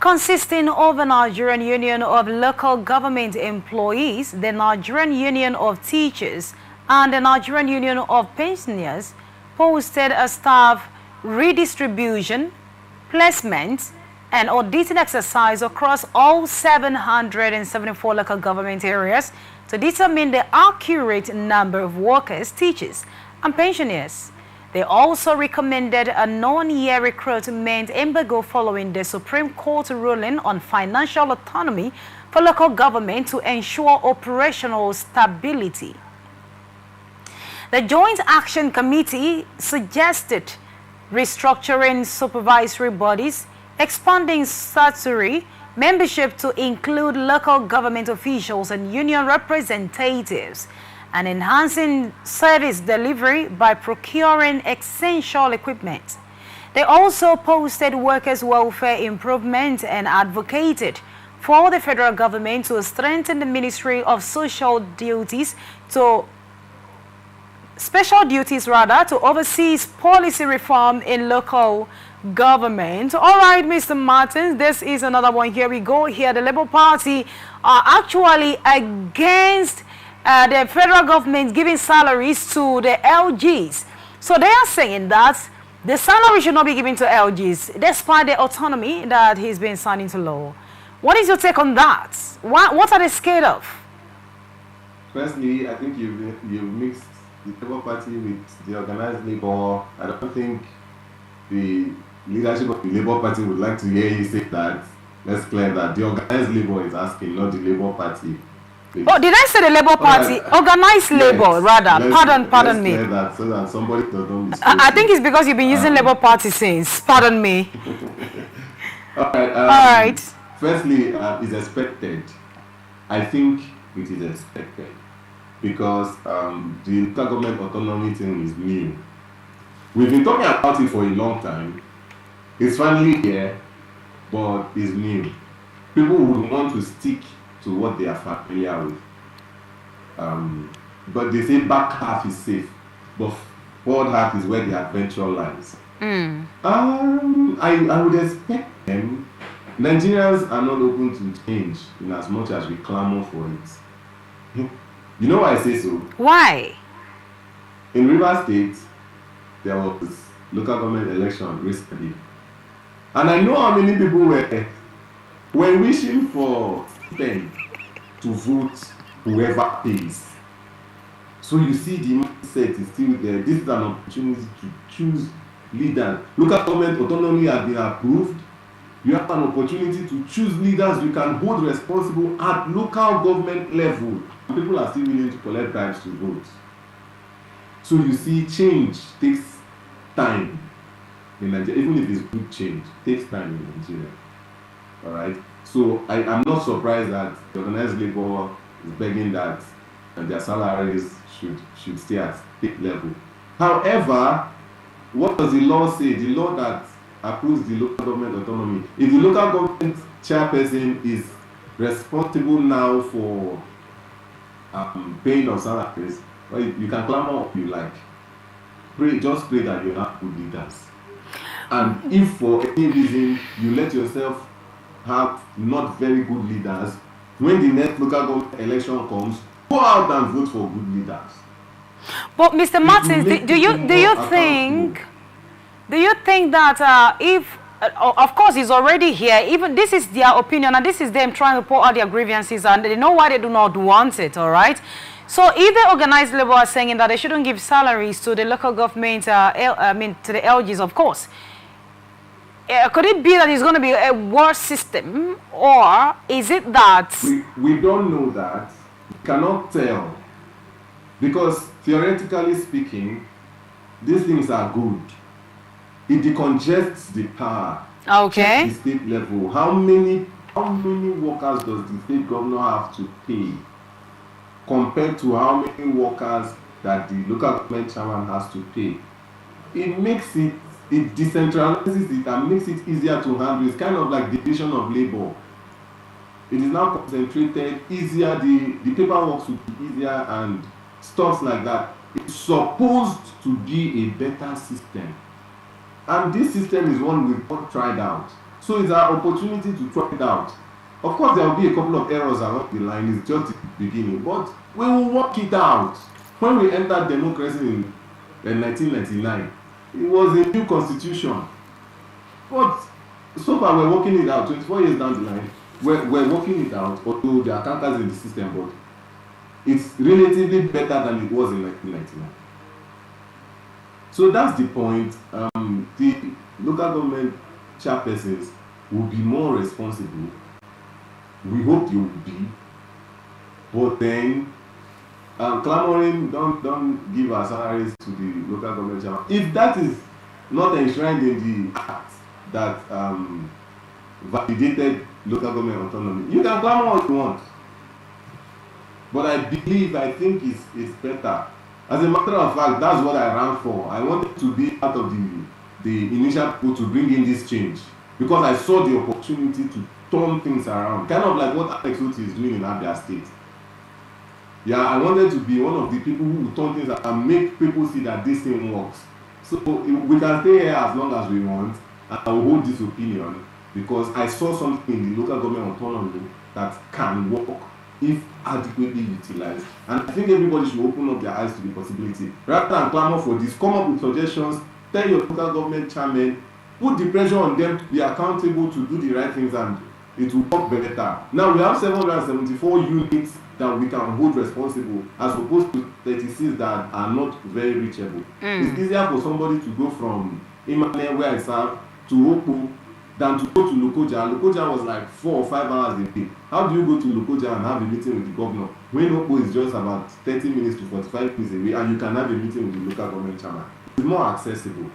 consisting of the Nigerian Union of Local Government Employees, the Nigerian Union of Teachers, and the Nigerian Union of Pensioners, posted a staff redistribution, placement, and auditing exercise across all 774 local government areas to determine the accurate number of workers, teachers, and pensioners. They also recommended a non-year recruitment embargo following the Supreme Court ruling on financial autonomy for local government to ensure operational stability. The Joint Action Committee suggested restructuring supervisory bodies, expanding statutory membership to include local government officials and union representatives, and enhancing service delivery by procuring essential equipment. They also posted workers' welfare improvement and advocated for the federal government to strengthen the Ministry of Social Duties to to oversee policy reform in local government. All right, Mr. Martins, this is another one. Here we go. Here, the Labour Party are actually against the federal government giving salaries to the LGs. So they are saying that the salary should not be given to LGs, despite the autonomy that he's been signed into law. What is your take on that? What are they scared of? Firstly, I think you've mixed the Labour Party with the Organised Labour. I don't think the leadership of the Labour Party would like to hear you say that. Let's clear that. The Organised Labour is asking, not the Labour Party. Please. Oh, did I say the Labour Party? Right. Organized Labour, rather. Pardon me. Clear that so that somebody doesn't I think it's because you've been using Labour Party since. Pardon me. All right. All right. Firstly, it's expected. I think it is expected because the local government autonomy thing is new. We've been talking about it for a long time. It's finally here, but it's new. People would want to stick to what they are familiar with. But they say back half is safe, but forward half is where the adventure lies. I would expect them. Nigerians are not open to change in as much as we clamor for it. You know why I say so? Why? In Rivers State, there was local government election recently. And I know how many people were wishing for them to vote whoever pays. So you see the mindset is still there. This is an opportunity to choose leaders. Local government autonomy has been approved. You have an opportunity to choose leaders you can hold responsible at local government level. People are still willing to collect bribes to vote. So you see, change takes time in Nigeria. Even if it's good change, it takes time in Nigeria. All right. So I'm not surprised that the Organised Labour is begging that their salaries should stay at state level. However, what does the law say? The law that approves the local government autonomy. If the local government chairperson is responsible now for paying of salaries, well, you can clamor up you like. Just pray that you have good leaders. And if for any reason you let yourself have not very good leaders, when the next local government election comes, go out and vote for good leaders. But Mr. Martins, do you think that if of course it's already here, even this is their opinion and this is them trying to pour out their grievances and they know why they do not want it, all right? So if the Organised Labour are saying that they shouldn't give salaries to the local government, to the LGs, of course, could it be that it's going to be a worse system, or is it that... We don't know that. We cannot tell. Because theoretically speaking, these things are good. It decongests the power. Okay. At the state level. How many workers does the state governor have to pay compared to how many workers that the local government chairman has to pay? It decentralizes it and makes it easier to handle. It's kind of like division of labor. It is now concentrated, easier, the paperwork should be easier and stuff like that. It's supposed to be a better system. And this system is one we've not tried out. So it's our opportunity to try it out. Of course, there will be a couple of errors along the line. It's just the beginning, but we will work it out. When we entered democracy in 1999, it was a new constitution. But so far, we're working it out. 24 years down the line, we're working it out, although there are tankers in the system, but it's relatively better than it was in 1999. So that's the point. The local government chairpersons will be more responsible. We hope they will be. But then, clamoring, don't give our salaries to the local government chairman. If that is not enshrined in the act that validated local government autonomy, you can clamor what you want. But I think it's better. As a matter of fact, that's what I ran for. I wanted to be part of the initial people to bring in this change, because I saw the opportunity to turn things around, kind of like what Alex Oti is doing in Abia State. Yeah, I wanted to be one of the people who would turn things around and make people see that this thing works. So we can stay here as long as we want, and I will hold this opinion because I saw something in the local government autonomy that can work if adequately utilized. And I think everybody should open up their eyes to the possibility. Rather than clamor for this, come up with suggestions, tell your local government chairman, put the pressure on them to be accountable, to do the right things, and it will work better. Now we have 774 units that we can hold responsible, as opposed to 36 that are not very reachable. It's easier for somebody to go from Imane, where I serve, to Opo, than to go to Lokoja. Lokoja was like 4 or 5 hours a day. How do you go to Lokoja and have a meeting with the governor when Opo is just about 30 minutes to 45 minutes away, and you can have a meeting with the local government chairman? It's more accessible.